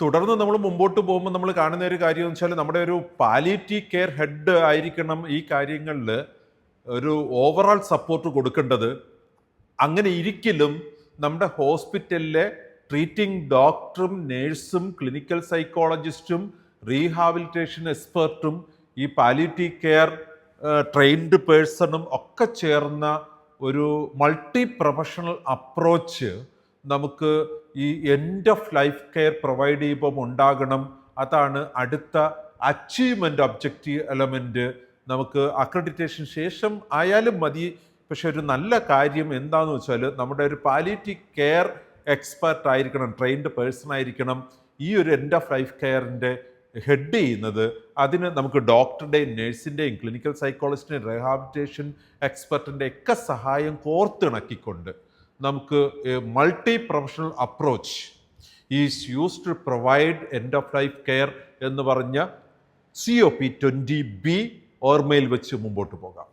തുടർന്ന് നമ്മൾ മുമ്പോട്ട് പോകുമ്പോൾ നമ്മൾ കാണുന്ന ഒരു കാര്യം എന്ന് വെച്ചാൽ നമ്മുടെ ഒരു പാലിയേറ്റീവ് കെയർ ഹെഡ് ആയിരിക്കണം ഈ കാര്യങ്ങളിൽ ഒരു ഓവറോൾ സപ്പോർട്ട് കൊടുക്കേണ്ടത്. അങ്ങനെ ഇരിക്കലും നമ്മുടെ ഹോസ്പിറ്റലിലെ ട്രീറ്റിംഗ് ഡോക്ടറും നേഴ്സും ക്ലിനിക്കൽ സൈക്കോളജിസ്റ്റും റീഹാബിലിറ്റേഷൻ എക്സ്പെർട്ടും ഈ പാലിയേറ്റീവ് കെയർ ട്രെയിൻഡ് പേഴ്സണും ഒക്കെ ചേർന്ന ഒരു മൾട്ടി പ്രൊഫഷണൽ അപ്രോച്ച് നമുക്ക് ഈ end of life care provide ചെയ്യുമ്പം ഉണ്ടാകണം. അതാണ് അടുത്ത അച്ചീവ്മെൻ്റ് ഒബ്ജക്റ്റീവ് എലമെൻറ്റ്. നമുക്ക് അക്രഡിറ്റേഷൻ ശേഷം ആയാലും മതി. പക്ഷെ ഒരു നല്ല കാര്യം എന്താണെന്ന് വെച്ചാൽ നമ്മുടെ ഒരു പാലിയേറ്റീവ് കെയർ എക്സ്പെർട്ട് ആയിരിക്കണം, ട്രെയിൻഡ് പേഴ്സൺ ആയിരിക്കണം ഈ ഒരു എൻഡ് ഓഫ് ലൈഫ് കെയറിൻ്റെ ഹെഡ് ചെയ്യുന്നത്. അതിന് നമുക്ക് ഡോക്ടറുടെയും നേഴ്സിൻ്റെയും ക്ലിനിക്കൽ സൈക്കോളജിസ്റ്റിൻ്റെയും റീഹാബിലിറ്റേഷൻ എക്സ്പെർട്ടിൻ്റെ ഒക്കെ സഹായം കോർത്തിണക്കിക്കൊണ്ട് നമുക്ക് multi professional approach is used to provide end of life care എന്ന് പറഞ്ഞ COP20B ഓർമ്മയിൽ വെച്ച് മുമ്പോട്ട് പോകാം.